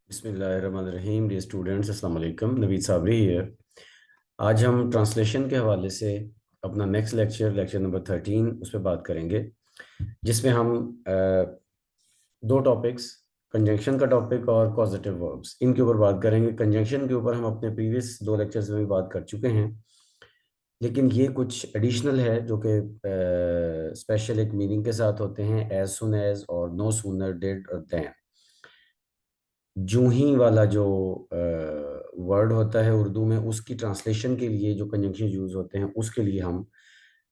बिस्मिल्लाहिर्रहमानिर्रहीम। Dear students, अस्सलाम वालेकुम। नवीद साबरी है। आज हम ट्रांसलेशन के हवाले से अपना नेक्स्ट लेक्चर नंबर 13 उस पर बात करेंगे, जिसमें हम दो टॉपिक्स, कंजंक्शन का टॉपिक और कॉजेटिव वर्ब्स, इनके ऊपर बात करेंगे। कंजंक्शन के ऊपर हम अपने प्रीवियस दो लेक्चर्स में भी बात कर चुके हैं, लेकिन ये कुछ एडिशनल है जो कि स्पेशल एक मीनिंग के साथ होते हैं। एज सुन एज और नो सूनर डिड और देन। जूं ही वाला जो वर्ड होता है उर्दू में, उसकी ट्रांसलेशन के लिए जो कंजंक्शन यूज होते हैं उसके लिए हम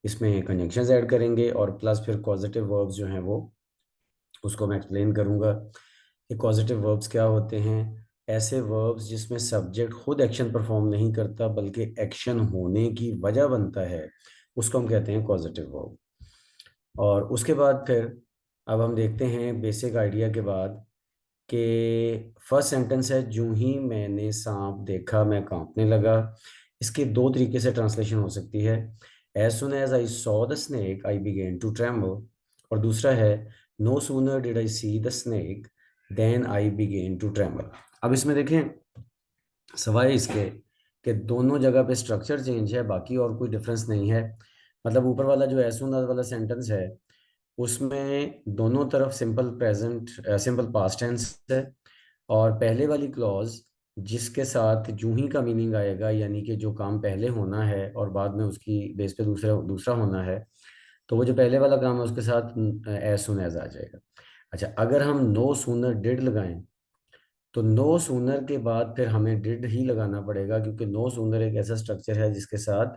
इसमें कंजंक्शंस ऐड करेंगे, और प्लस फिर कॉजेटिव वर्ब्स जो हैं वो उसको मैं एक्सप्लेन करूंगा कि कॉजेटिव वर्ब्स क्या होते हैं। ऐसे वर्ब्स जिसमें सब्जेक्ट खुद एक्शन परफॉर्म नहीं करता बल्कि एक्शन होने की वजह बनता है, उसको हम कहते हैं कॉजेटिव वर्ब। और उसके बाद फिर अब हम देखते हैं बेसिक आइडिया के बाद कि फर्स्ट सेंटेंस है, यूं ही मैंने सांप देखा मैं कांपने लगा। इसके दो तरीके से ट्रांसलेशन हो सकती है। As soon as I saw the snake I begin to tremble. और दूसरा है, no sooner did I see the snake then I begin to tremble. अब इसमें देखें, सवाए इसके कि दोनों जगह पे स्ट्रक्चर चेंज है, बाकी और कोई डिफरेंस नहीं है। मतलब ऊपर वाला जो एज सुन एज वाला सेंटेंस है उसमें दोनों तरफ simple present simple past tense है, और पहले वाली क्लॉज जिसके साथ जूं ही का मीनिंग आएगा, यानी कि जो काम पहले होना है और बाद में उसकी बेस पे दूसरा दूसरा होना है, तो वो जो पहले वाला काम है उसके साथ एज सुन एज आ जाएगा। अच्छा, अगर हम नो सूनर डिड लगाएं तो नो सूनर के बाद फिर हमें डिड ही लगाना पड़ेगा, क्योंकि नो सूनर एक ऐसा स्ट्रक्चर है जिसके साथ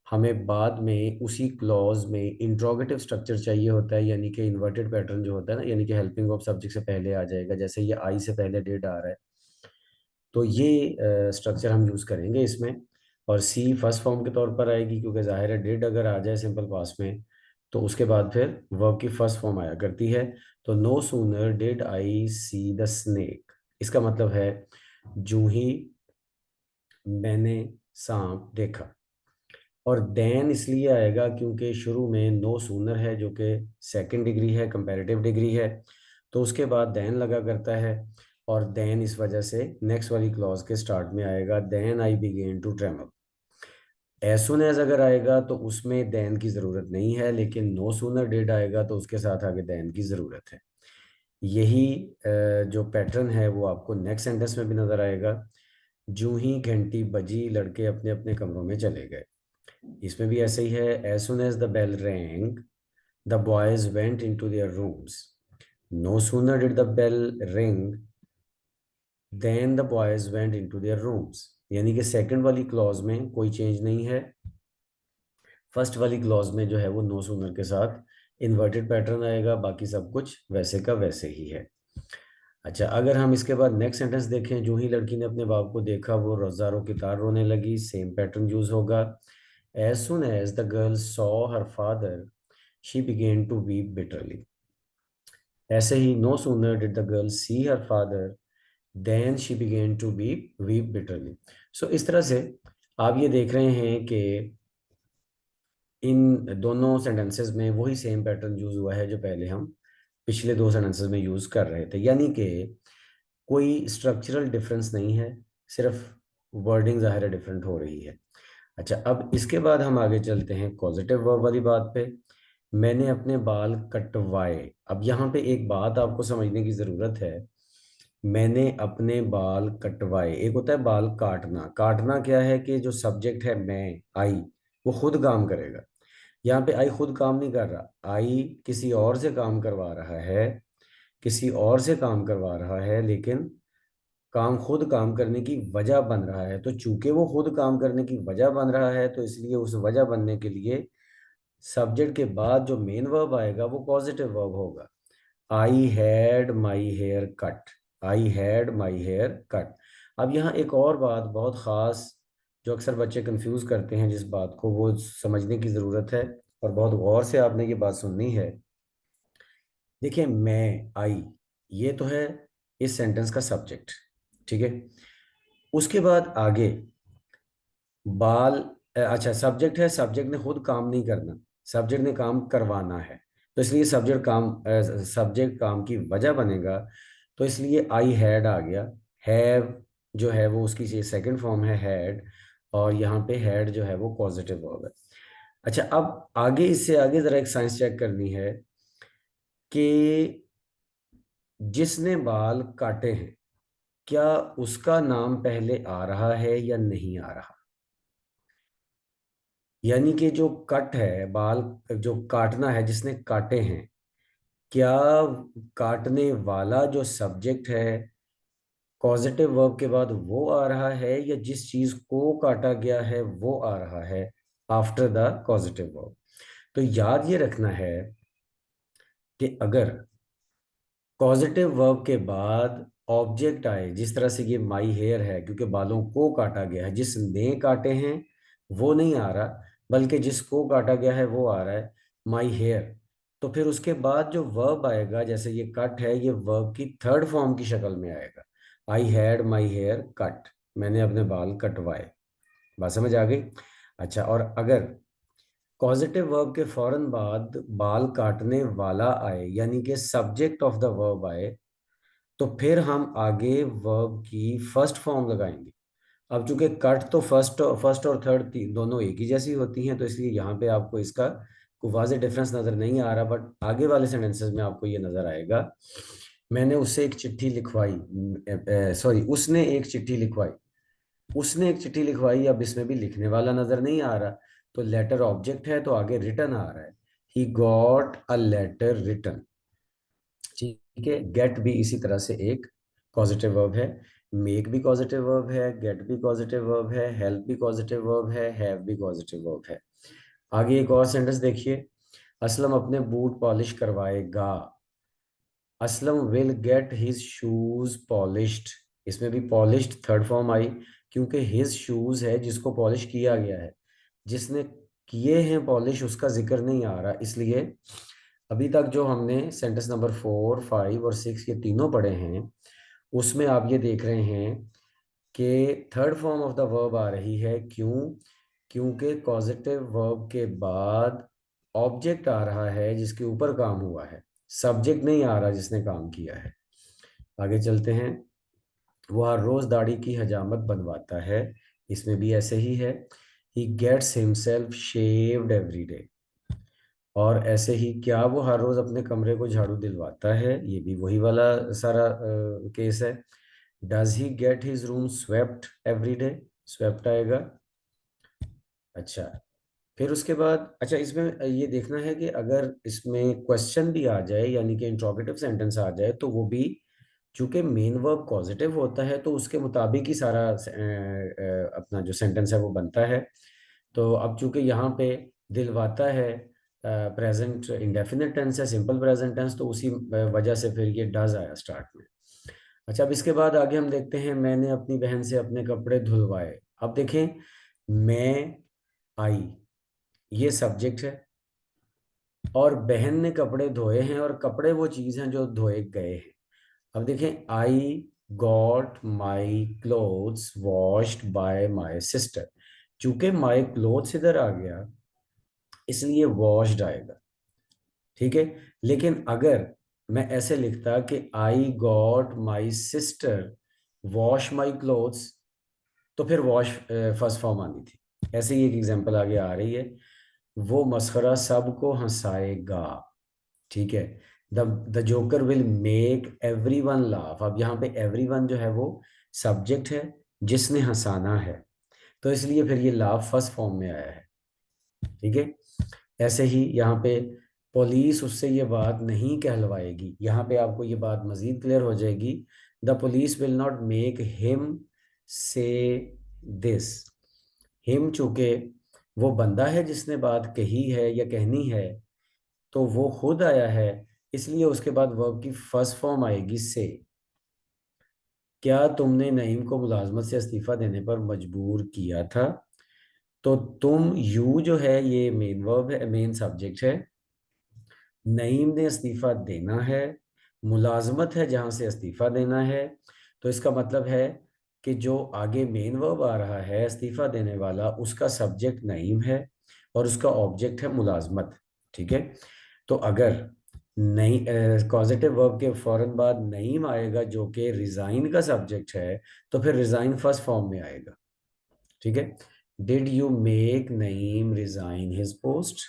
हमें बाद में उसी क्लॉज में इंट्रोगेटिव स्ट्रक्चर चाहिए होता है, यानी कि इन्वर्टेड पैटर्न जो होता है ना, यानी कि हेल्पिंग ऑफ सब्जेक्ट से पहले आ जाएगा। जैसे ये आई से पहले डिड आ रहा है, तो ये स्ट्रक्चर हम यूज़ करेंगे इसमें। और सी फर्स्ट फॉर्म के तौर पर आएगी, क्योंकि जाहिर है डिड अगर आ जाए सिंपल पास में तो उसके बाद फिर वर्ब की फर्स्ट फॉर्म आया करती है। तो no sooner did I see the snake, इसका मतलब है जूं ही मैंने सांप देखा। और देन इसलिए आएगा क्योंकि शुरू में नो सूनर है जो कि सेकंड डिग्री है, कंपैरेटिव डिग्री है, तो उसके बाद देन लगा करता है। और देन इस वजह से नेक्स्ट वाली क्लॉज के स्टार्ट में आएगा, then I begin to tremble. As soon as अगर आएगा तो उसमें देन की ज़रूरत नहीं है, लेकिन नो सूनर डिड आएगा तो उसके साथ आगे देन की ज़रूरत है। यही जो पैटर्न है वो आपको नेक्स्ट सेंटेंस में भी नज़र आएगा। जूं ही घंटी बजी लड़के अपने अपने कमरों में चले गए, इसमें भी ऐसे ही है। As soon as the bell rang the boys went into their rooms. No sooner did the bell ring then the boys went into their rooms. यानी कि सेकंड वाली क्लॉज में कोई चेंज नहीं है, फर्स्ट वाली क्लॉज में जो है वो नो सूनर के साथ इन्वर्टेड पैटर्न आएगा, बाकी सब कुछ वैसे का वैसे ही है। अच्छा, अगर हम इसके बाद नेक्स्ट सेंटेंस देखें, जो ही लड़की ने अपने बाप को देखा वो रोजारों की तार रोने लगी, सेम पैटर्न यूज होगा। As soon as the girl saw her father she begin to weep bitterly. ऐसे ही no sooner did the girl see her father then she begin to weep bitterly. So इस तरह से आप ये देख रहे हैं कि इन दोनों सेंटेंसेस में वही सेम पैटर्न यूज हुआ है जो पहले हम पिछले दो सेंटेंसेस में यूज कर रहे थे, यानी कि कोई स्ट्रक्चरल डिफरेंस नहीं है, सिर्फ वर्डिंग ज़ाहिर है डिफरेंट हो रही है। अच्छा, अब इसके बाद हम आगे चलते हैं पॉजिटिव वर्ब वाली बात पे। मैंने अपने बाल कटवाए। अब यहाँ पे एक बात आपको समझने की ज़रूरत है। मैंने अपने बाल कटवाए, एक होता है बाल काटना। काटना क्या है कि जो सब्जेक्ट है मैं, आई, वो खुद काम करेगा। यहाँ पे आई खुद काम नहीं कर रहा, आई किसी और से काम करवा रहा है, किसी और से काम करवा रहा है, लेकिन काम खुद काम करने की वजह बन रहा है। तो चूंकि वो खुद काम करने की वजह बन रहा है, तो इसलिए उस वजह बनने के लिए सब्जेक्ट के बाद जो मेन वर्ब आएगा वो पॉजिटिव वर्ब होगा। I had my hair cut. I had my hair cut. अब यहाँ एक और बात बहुत ख़ास, जो अक्सर बच्चे कंफ्यूज करते हैं जिस बात को, वो समझने की ज़रूरत है, और बहुत गौर से आपने ये बात सुननी है। देखिए, मैं, आई, ये तो है इस सेंटेंस का सब्जेक्ट, ठीक है। उसके बाद आगे बाल, अच्छा सब्जेक्ट है, सब्जेक्ट ने खुद काम नहीं करना, सब्जेक्ट ने काम करवाना है, तो इसलिए सब्जेक्ट काम की वजह बनेगा। तो इसलिए आई हैड आ गया। हैव जो है वो उसकी सेकंड फॉर्म है हैड, और यहाँ पे हैड जो है वो पॉजिटिव वर्ब है। अच्छा, अब आगे, इससे आगे जरा एक साइंस चेक करनी है कि जिसने बाल काटे हैं, क्या उसका नाम पहले आ रहा है या नहीं आ रहा। यानी कि जो कट है, बाल जो काटना है, जिसने काटे हैं, क्या काटने वाला जो सब्जेक्ट है कॉजेटिव वर्ब के बाद वो आ रहा है, या जिस चीज को काटा गया है वो आ रहा है आफ्टर द कॉजेटिव वर्ब। तो याद ये रखना है कि अगर पॉजिटिव वर्ब के बाद ऑब्जेक्ट आए, जिस तरह से ये माई हेयर है, क्योंकि बालों को काटा गया है, जिसने काटे हैं वो नहीं आ रहा, बल्कि जिसको काटा गया है वो आ रहा है, माई हेयर। तो फिर उसके बाद जो वर्ब आएगा, जैसे ये कट है, ये वर्ब की थर्ड फॉर्म की शक्ल में आएगा। I had my hair cut, मैंने अपने बाल कटवाए। बात समझ आ गई। अच्छा, और अगर पॉजिटिव वर्ब के फौरन बाद बाल काटने वाला आए, यानी कि सब्जेक्ट ऑफ द वर्ब आए, तो फिर हम आगे वर्ब की फर्स्ट फॉर्म लगाएंगे। अब चूंकि कट तो फर्स्ट फर्स्ट और थर्ड दोनों एक ही जैसी होती हैं, तो इसलिए यहाँ पे आपको इसका कोई वाज़ेह डिफरेंस नज़र नहीं आ रहा, बट आगे वाले सेंटेंसेस में आपको ये नज़र आएगा। मैंने उससे एक चिट्ठी लिखवाई, सॉरी, उसने एक चिट्ठी लिखवाई। उसने एक चिट्ठी लिखवाई, अब इसमें भी लिखने वाला नज़र नहीं आ रहा, तो लेटर ऑब्जेक्ट है, तो आगे रिटन आ रहा है। He got a letter written. ठीक है, गेट भी इसी तरह से एक पॉजिटिव वर्ब है, मेक भी पॉजिटिव वर्ब है, गेट भी पॉजिटिव वर्ब है, हेल्प भी पॉजिटिव वर्ब है, हैव भी पॉजिटिव वर्ब है। आगे एक और सेंटेंस देखिए, असलम अपने बूट पॉलिश करवाएगा। Aslam will get his shoes polished. इसमें भी पॉलिश्ड थर्ड फॉर्म आई, क्योंकि हिज शूज है जिसको पॉलिश किया गया है, जिसने किए हैं पॉलिश उसका जिक्र नहीं आ रहा। इसलिए अभी तक जो हमने सेंटेंस नंबर 4, 5 और 6 ये तीनों पढ़े हैं, उसमें आप ये देख रहे हैं कि third form of the verb आ रही है। क्यों? क्योंकि पॉजिटिव वर्ब के बाद ऑब्जेक्ट आ रहा है जिसके ऊपर काम हुआ है, सब्जेक्ट नहीं आ रहा जिसने काम किया है। आगे चलते हैं। वो हर रोज दाढ़ी की हजामत बनवाता है। इसमें भी ऐसे ही है, he gets himself shaved every day. और ऐसे ही, क्या वो हर रोज अपने कमरे को झाड़ू दिलवाता है, ये भी वही वाला सारा केस है। Does he get his room swept every day, swept आएगा। अच्छा, फिर उसके बाद, अच्छा, इसमें ये देखना है कि अगर इसमें क्वेश्चन भी आ जाए, यानी कि इंट्रोगेटिव सेंटेंस आ जाए, तो वो भी, चूंकि मेन वर्ब पॉजिटिव होता है, तो उसके मुताबिक ही सारा अपना जो सेंटेंस है वो बनता है। तो अब चूंकि यहाँ पे दिलवाता है प्रेजेंट इंडेफिनिट टेंस है, सिंपल प्रेजेंट टेंस, तो उसी वजह से फिर ये डज आया स्टार्ट में। अच्छा, अब इसके बाद आगे हम देखते हैं, मैंने अपनी बहन से अपने कपड़े धुलवाए। अब देखें, मैं आई, ये सब्जेक्ट है, और बहन ने कपड़े धोए हैं, और कपड़े वो चीज़ हैं जो धोए गए हैं। अब देखें, I got my clothes washed bye my sister. चूंकि माई क्लोथ्स इधर आ गया, इसलिए वॉश्ड आएगा। ठीक है, लेकिन अगर मैं ऐसे लिखता कि I got my sister wash my clothes, तो फिर वॉश फर्स्ट फॉर्म आनी थी। ऐसे ही एक एग्जांपल आगे आ रही है, वो मस्खरा सबको हंसाएगा। ठीक है, the the joker will make every one laugh. अब यहाँ पे एवरी वन जो है वो सब्जेक्ट है जिसने हंसाना है, तो इसलिए फिर ये लाफ फर्स्ट फॉर्म में आया है। ठीक है, ऐसे ही यहाँ पे पुलिस उससे ये बात नहीं कहलवाएगी। यहाँ पे आपको ये बात मजीद क्लियर हो जाएगी, the police will not make him से दिस। हिम चूंकि वो बंदा है जिसने बात कही है या कहनी है, तो वो खुद आया है, इसलिए उसके बाद वर्ब की फर्स्ट फॉर्म आएगी से। क्या तुमने नईम को मुलाजमत से इस्तीफा देने पर मजबूर किया था? तो तुम, यू जो है ये मेन वर्ब है, मेन सब्जेक्ट है। नईम ने इस्तीफा देना है, मुलाजमत है जहां से इस्तीफा देना है, तो इसका मतलब है कि जो आगे मेन वर्ब आ रहा है इस्तीफा देने वाला, उसका सब्जेक्ट नईम है और उसका ऑब्जेक्ट है मुलाजमत। ठीक है, तो अगर नहीं, कॉजेटिव वर्ब के फौरन बाद नईम आएगा जो कि रिजाइन का सब्जेक्ट है, तो फिर रिजाइन फर्स्ट फॉर्म में आएगा। ठीक है, did you make Naeem resign his post.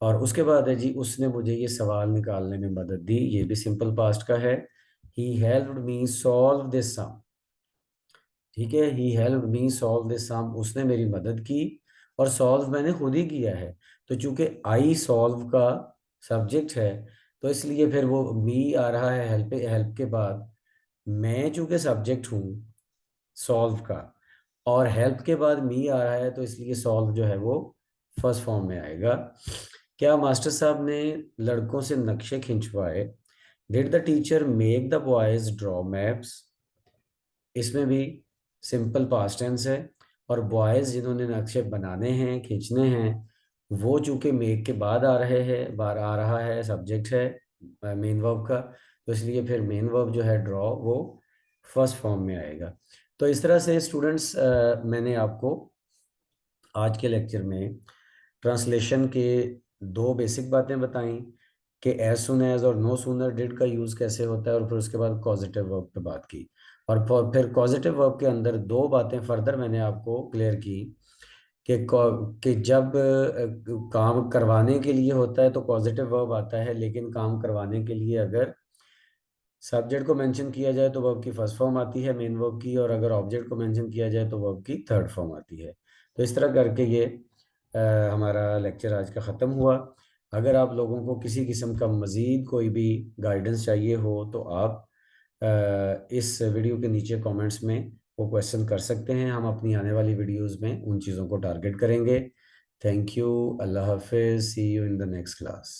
और उसके बाद है जी, उसने मुझे ये सवाल निकालने में मदद दी, ये भी सिंपल पास्ट का है। He helped me solve this sum. ठीक है, he helped me solve this sum, उसने मेरी मदद की और सॉल्व मैंने खुद ही किया है। तो चूंकि आई सॉल्व का सब्जेक्ट है, तो इसलिए फिर वो मी आ रहा है हेल्प हेल्प के बाद। मैं चूंकि सब्जेक्ट हूँ सॉल्व का, और हेल्प के बाद मी आ रहा है, तो इसलिए सॉल्व जो है वो फर्स्ट फॉर्म में आएगा। क्या मास्टर साहब ने लड़कों से नक्शे खिंचवाए। Did the teacher make the boys draw maps. इसमें भी सिंपल पास्ट टेंस है, और बॉयज जिन्होंने नक्शे बनाने हैं खींचने हैं, वो चूंकि मेक के बाद आ रहे हैं, बार आ रहा है सब्जेक्ट है मेन वर्ब का, तो इसलिए फिर मेन वर्ब जो है ड्रॉ वो फर्स्ट फॉर्म में आएगा। तो इस तरह से स्टूडेंट्स, मैंने आपको आज के लेक्चर में ट्रांसलेशन के दो बेसिक बातें बताई कि एज सुन एज और नो सूनर डिड का यूज़ कैसे होता है, और फिर उसके बाद कॉजेटिव वर्ब पे बात की। और फिर कॉजेटिव वर्ब के अंदर दो बातें फर्दर मैंने आपको क्लियर की कि जब काम करवाने के लिए होता है तो पॉजिटिव वर्ब आता है, लेकिन काम करवाने के लिए अगर सब्जेक्ट को मेंशन किया जाए तो वर्ब की फर्स्ट फॉर्म आती है मेन वर्ब की, और अगर ऑब्जेक्ट को मेंशन किया जाए तो वर्ब की थर्ड फॉर्म आती है। तो इस तरह करके ये हमारा लेक्चर आज का ख़त्म हुआ। अगर आप लोगों को किसी किस्म का मज़ीद कोई भी गाइडेंस चाहिए हो तो आप इस वीडियो के नीचे कमेंट्स में वो क्वेश्चन कर सकते हैं। हम अपनी आने वाली वीडियोस में उन चीज़ों को टारगेट करेंगे। थैंक यू, अल्लाह हाफिज़, see you in the next class.